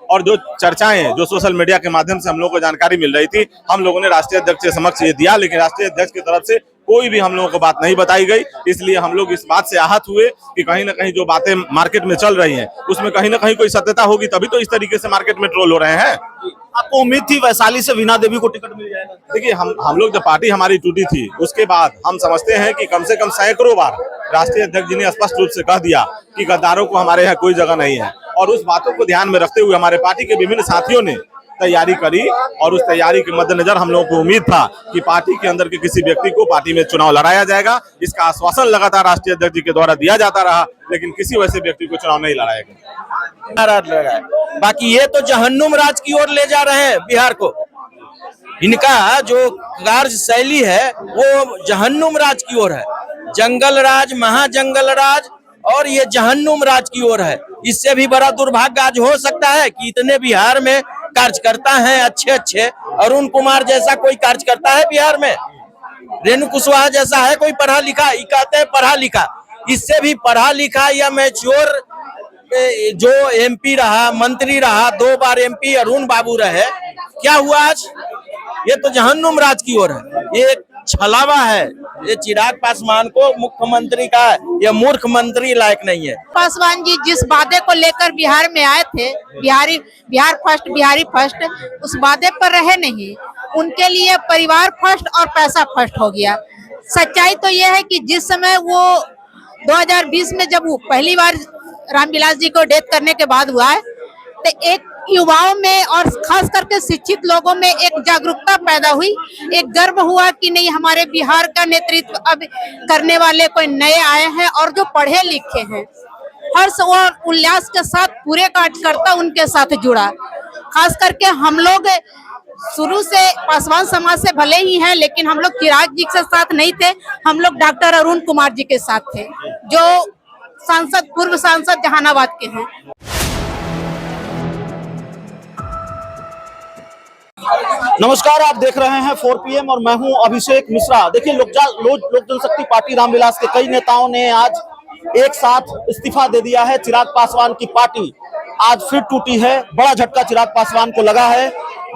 और जो चर्चाएं जो सोशल मीडिया के माध्यम से हम लोगों को जानकारी मिल रही थी, हम लोगों ने राष्ट्रीय अध्यक्ष के समक्ष ये दिया, लेकिन राष्ट्रीय अध्यक्ष की तरफ से कोई भी हम लोगों को बात नहीं बताई गई। इसलिए हम लोग इस बात से आहत हुए कि कहीं ना कहीं जो बातें मार्केट में चल रही हैं उसमें कहीं ना कहीं कोई सत्यता होगी, तभी तो इस तरीके से मार्केट में ट्रोल हो रहे हैं। आपको उम्मीद थी वैशाली से वीणा देवी को टिकट मिल जाएगा? देखिए, हम लोग जब पार्टी हमारी टूटी थी उसके बाद हम समझते हैं कि कम से कम सैकड़ों बार राष्ट्रीय अध्यक्ष जी ने स्पष्ट रूप से कह दिया कि गद्दारों को हमारे यहाँ कोई जगह नहीं है, और उस बातों को ध्यान में रखते हुए हमारे पार्टी के विभिन्न साथियों ने तैयारी करी, और उस तैयारी के मद्देनजर हम लोगों को उम्मीद था कि पार्टी के अंदर के किसी व्यक्ति को पार्टी में चुनाव लड़ाया जाएगा। इसका आश्वासन लगातार राष्ट्रीय अध्यक्ष जी के द्वारा दिया जाता रहा, लेकिन किसी वैसे व्यक्ति को चुनाव नहीं लड़ाया गया। बाकी ये तो जहन्नुम राज की ओर ले जा रहे हैं बिहार को। इनका जो कार्य शैली है वो जहन्नुम राज की ओर है, जंगल राज, महाजंगल राज, और ये जहन्नुम राज की ओर है। इससे भी बड़ा दुर्भाग्य आज हो सकता है कि इतने बिहार में कार्यकर्ता हैं अच्छे अच्छे, अरुण कुमार जैसा कोई कार्यकर्ता है बिहार में, रेणु कुशवाहा जैसा है कोई पढ़ा लिखा, ये कहते हैं पढ़ा लिखा, इससे भी पढ़ा लिखा या मैच्योर जो एमपी रहा, मंत्री रहा, 2 बार एमपी अरुण बाबू रहे, क्या हुआ आज? ये तो जहन्नुम राज की ओर है, ये छलावा है। ये चिराग पासवान को मुख्यमंत्री का या मूर्ख मंत्री लायक नहीं है। पासवान जी जिस वादे को लेकर बिहार में आए थे, बिहारी फर्स्ट, उस वादे पर रहे नहीं। उनके लिए परिवार फर्स्ट और पैसा फर्स्ट हो गया। सच्चाई तो यह है कि जिस समय वो 2020 में जब वो पहली बार रामविलास जी को डेथ करने के बाद हुआ है, तो एक युवाओं में और खास करके शिक्षित लोगों में एक जागरूकता पैदा हुई, एक गर्व हुआ कि नहीं, हमारे बिहार का नेतृत्व अब करने वाले कोई नए आए हैं और जो पढ़े लिखे हैं। हर्ष और उल्लास के साथ पूरे कार्यकर्ता उनके साथ जुड़ा। खास करके हम लोग शुरू से पासवान समाज से भले ही हैं, लेकिन हम लोग चिराग जी के साथ नहीं थे, हम लोग डॉक्टर अरुण कुमार जी के साथ थे, जो पूर्व सांसद जहानाबाद के हैं। नमस्कार, आप देख रहे हैं 4 PM और मैं हूं अभिषेक मिश्रा। देखिए, लोक जनशक्ति पार्टी रामविलास के कई नेताओं ने आज एक साथ इस्तीफा दे दिया है। चिराग पासवान की पार्टी आज फिर टूटी है। बड़ा झटका चिराग पासवान को लगा है,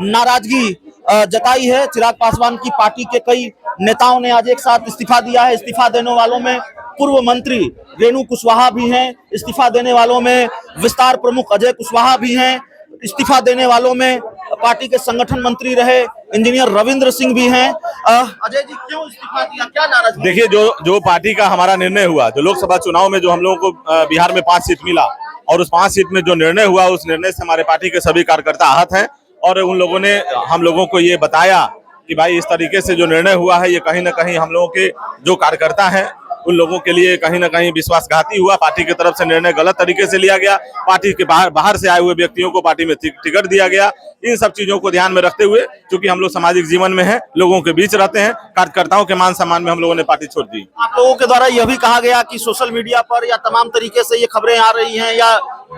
नाराजगी जताई है। चिराग पासवान की पार्टी के कई नेताओं ने आज एक साथ इस्तीफा दिया है। इस्तीफा देने वालों में पूर्व मंत्री रेणु कुशवाहा भी हैं, इस्तीफा देने वालों में विस्तार प्रमुख अजय कुशवाहा भी हैं, इस्तीफा देने वालों में पार्टी के संगठन मंत्री रहे इंजीनियर रविंद्र सिंह भी हैं। अजय जी, क्यों इस्तीफा दिया, क्या नाराजगी? देखिए, जो पार्टी का हमारा निर्णय हुआ, जो लोकसभा चुनाव में जो हम लोगों को बिहार में 5 सीट मिला, और उस 5 सीट में जो निर्णय हुआ, उस निर्णय से हमारे पार्टी के सभी कार्यकर्ता आहत हैं, और उन लोगों ने हम लोगों को ये बताया कि भाई इस तरीके से जो निर्णय हुआ है ये कहीं ना कहीं हम लोगों के जो कार्यकर्ता हैं उन लोगों के लिए कहीं ना कहीं विश्वासघाती हुआ। पार्टी की तरफ से निर्णय गलत तरीके से लिया गया, पार्टी के बाहर से आए हुए व्यक्तियों को पार्टी में टिकट दिया गया। इन सब चीजों को ध्यान में रखते हुए, क्योंकि हम लोग सामाजिक जीवन में हैं, लोगों के बीच रहते हैं, कार्यकर्ताओं के मान सम्मान में हम लोगों ने पार्टी छोड़ दी। आप लोगों के द्वारा यह भी कहा गया कि सोशल मीडिया पर या तमाम तरीके से ये खबरें आ रही हैं या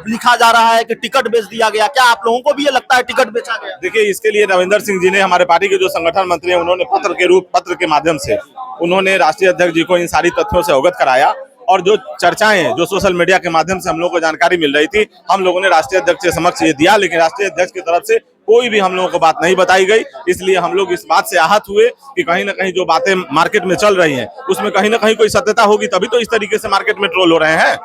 लिखा जा रहा है कि टिकट बेच दिया गया, क्या आप लोगों को भी ये लगता है टिकट बेचा गया? देखिए, इसके लिए रविंदर सिंह जी ने, हमारे पार्टी के जो संगठन मंत्री हैं, उन्होंने पत्र के माध्यम से उन्होंने राष्ट्रीय अध्यक्ष जी को इन सारी तथ्यों से अवगत कराया, और जो चर्चाएं जो सोशल मीडिया के माध्यम से हम लोगों को जानकारी मिल रही थी, हम लोगों ने राष्ट्रीय अध्यक्ष के समक्ष ये दिया, लेकिन राष्ट्रीय अध्यक्ष की तरफ से कोई भी हम लोगों को बात नहीं बताई गई। इसलिए हम लोग इस बात से आहत हुए कि कहीं ना कहीं जो बातें मार्केट में चल रही हैं उसमें कहीं ना कहीं कोई सत्यता होगी, तभी तो इस तरीके से मार्केट में ट्रोल हो रहे हैं।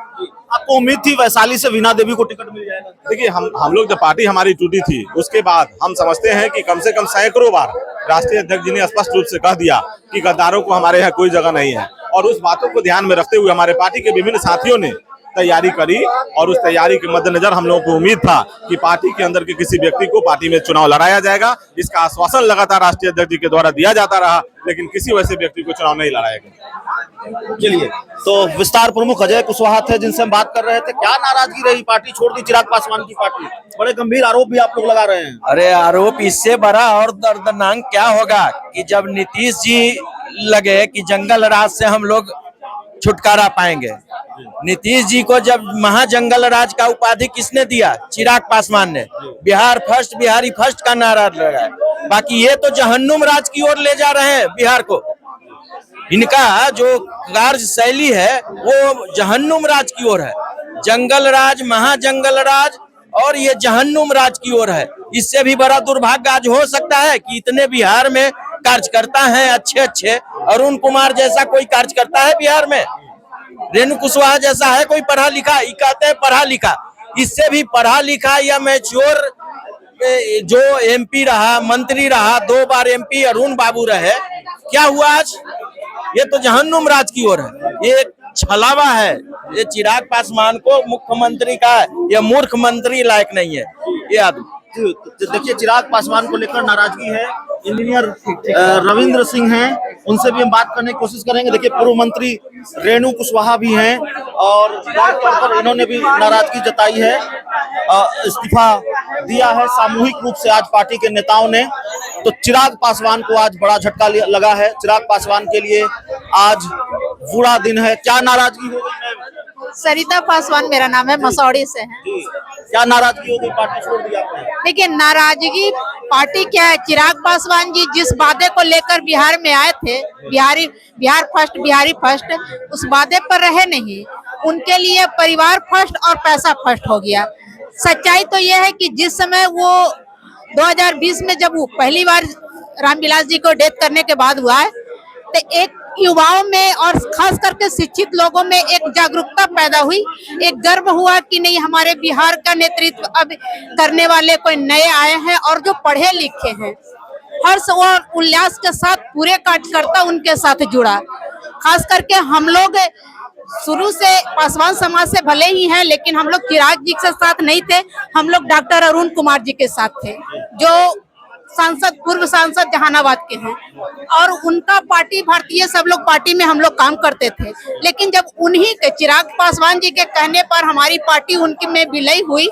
आपको उम्मीद थी वैशाली से वीणा देवी को टिकट मिल जाएगा? देखिए, हम लोग जब पार्टी हमारी टूटी थी उसके बाद हम समझते हैं कि कम से कम सैकड़ों बार राष्ट्रीय अध्यक्ष जी ने स्पष्ट रूप से कह दिया कि गद्दारों को हमारे यहाँ कोई जगह नहीं है, और उस बातों को ध्यान में रखते हुए हमारे पार्टी के विभिन्न साथियों ने तैयारी करी, और उस तैयारी के मद्देनजर हम लोगों को उम्मीद था कि पार्टी के अंदर के किसी व्यक्ति को पार्टी में चुनाव लड़ाया जाएगा। इसका आश्वासन लगातार राष्ट्रीय अध्यक्ष जी के द्वारा दिया जाता रहा, लेकिन किसी वैसे व्यक्ति को चुनाव नहीं लड़ाया गया। चलिए, तो विस्तार प्रमुख अजय कुशवाहा थे जिनसे हम बात कर रहे थे। क्या नाराजगी रही, पार्टी छोड़ दी चिराग पासवान की पार्टी? बड़े गंभीर आरोप भी आप लोग लगा रहे हैं। अरे, आरोप इससे बड़ा और दर्दनाक क्या होगा कि जब नीतीश जी लगे कि जंगल राज से हम लोग छुटकारा पाएंगे, नीतीश जी को जब महाजंगल राज का उपाधि किसने दिया? चिराग पासवान ने। बिहार फर्स्ट, बिहारी फर्स्ट का नारा लगाया। बाकी ये तो जहन्नुम राज की ओर ले जा रहे हैं बिहार को। इनका जो कार्य शैली है वो जहन्नुम राज की ओर है, जंगल राज, महाजंगल राज, और ये जहन्नुम राज की ओर है। इससे भी बड़ा दुर्भाग्य आज हो सकता है कि इतने बिहार में कार्यकर्ता हैं अच्छे अच्छे, अरुण कुमार जैसा कोई कार्यकर्ता है बिहार में, रेणु कुशवाहा जैसा है कोई पढ़ा लिखा, ये कहते हैं पढ़ा लिखा, इससे भी पढ़ा लिखा या मैच्योर जो एमपी रहा, मंत्री रहा, 2 बार एमपी अरुण बाबू रहे, क्या हुआ आज? ये तो जहन्नुम राज की ओर है, ये एक छलावा है। ये चिराग पासवान को मुख्यमंत्री का यह मूर्ख मंत्री लायक नहीं है ये आदमी। देखिए चिराग पासवान को लेकर नाराजगी है। इंजीनियर रविंद्र सिंह हैं, उनसे भी हम बात करने की कोशिश करेंगे। देखिए पूर्व मंत्री रेणु कुशवाहा भी हैं और जाहिर तौर पर इन्होंने भी नाराजगी जताई है, इस्तीफा दिया है सामूहिक रूप से आज पार्टी के नेताओं ने। तो चिराग पासवान को आज बड़ा झटका लगा है। चिराग पासवान के लिए आज बुरा दिन है। क्या नाराजगी हो गई? सरिता पासवान मेरा नाम है, मसौड़ी से है। क्या नाराजगी हो गई? पार्टी छोड़ दिया आपने? देखिए नाराजगी पार्टी क्या है, चिराग पासवान जी जिस वादे को लेकर बिहार में आए थे, बिहार फर्स्ट बिहारी फर्स्ट, उस वादे पर रहे नहीं। उनके लिए परिवार फर्स्ट और पैसा फर्स्ट हो गया। सच्चाई तो यह है कि जिस समय वो 2020 में जब वो पहली बार रामविलास जी को डेथ करने के बाद हुआ है, तो एक युवाओं में और खास करके शिक्षित लोगों में एक जागरूकता पैदा हुई, एक गर्व हुआ कि नहीं हमारे बिहार का नेतृत्व अब करने वाले कोई नए आए हैं और जो पढ़े लिखे हैं। हर्ष और उल्लास के साथ पूरे कार्यकर्ता उनके साथ जुड़ा। खास करके हम लोग शुरू से पासवान समाज से भले ही हैं, लेकिन हम लोग चिराग जी के साथ नहीं थे, हम लोग डॉक्टर अरुण कुमार जी के साथ थे, जो सांसद पूर्व सांसद जहानाबाद के हैं, और उनका पार्टी भारतीय सब लोग पार्टी में हम लोग काम करते थे। लेकिन जब उन्हीं के चिराग पासवान जी के कहने पर हमारी पार्टी उनके में विलय हुई,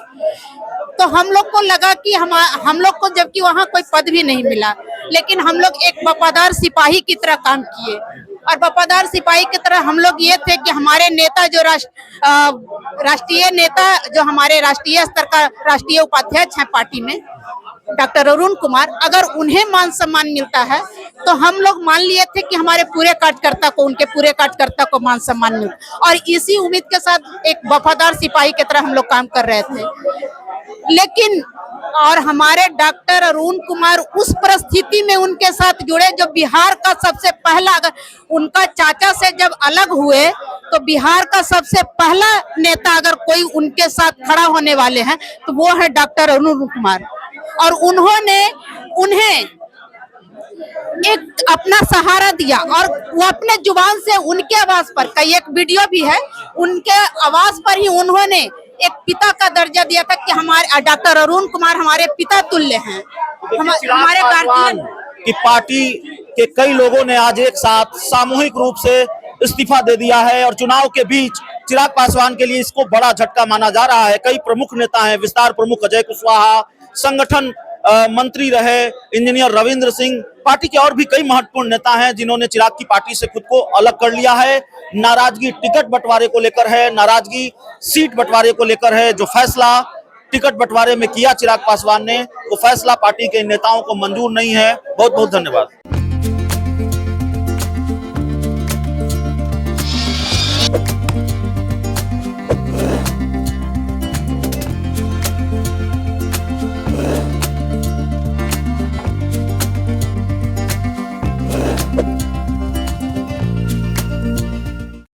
तो हम लोग को लगा कि हम लोग को जबकि वहाँ कोई पद भी नहीं मिला, लेकिन हम लोग एक वफादार सिपाही की तरह काम किए। और वफादार सिपाही की तरह हम लोग ये थे कि हमारे नेता जो राष्ट्रीय नेता जो हमारे राष्ट्रीय स्तर का राष्ट्रीय उपाध्यक्ष हैं पार्टी में, डॉक्टर अरुण कुमार, अगर उन्हें मान सम्मान मिलता है तो हम लोग मान लिए थे कि हमारे पूरे कार्यकर्ता को, उनके पूरे कार्यकर्ता को मान सम्मान मिलता, और इसी उम्मीद के साथ एक वफादार सिपाही की तरह हम लोग काम कर रहे थे। लेकिन और हमारे डॉक्टर अरुण कुमार उस परिस्थिति में उनके साथ जुड़े जो बिहार का सबसे पहला, अगर उनका चाचा से जब अलग हुए तो बिहार का सबसे पहला नेता अगर कोई उनके साथ खड़ा होने वाले हैं तो वो है डॉक्टर अरुण कुमार। और उन्होंने उन्हें एक अपना सहारा दिया, और वो अपने जुबान से उनके आवाज पर, कई एक वीडियो भी है, उनके आवाज पर ही उन्होंने एक पिता का दर्जा दिया था कि हमारे डॉक्टर अरुण कुमार हमारे पिता तुल्य हैं। हमारे गार्जियन की पार्टी के कई लोगों ने आज एक साथ सामूहिक रूप से इस्तीफा दे दिया है, और चुनाव के बीच चिराग पासवान के लिए इसको बड़ा झटका माना जा रहा है। कई प्रमुख नेता हैं, विस्तार प्रमुख अजय कुशवाहा, संगठन मंत्री रहे इंजीनियर रविंद्र सिंह, पार्टी के और भी कई महत्वपूर्ण नेता हैं जिन्होंने चिराग की पार्टी से खुद को अलग कर लिया है। नाराजगी टिकट बंटवारे को लेकर है, नाराजगी सीट बंटवारे को लेकर है। जो फैसला टिकट बंटवारे में किया चिराग पासवान ने, वो फैसला पार्टी के नेताओं को मंजूर नहीं है। बहुत बहुत धन्यवाद।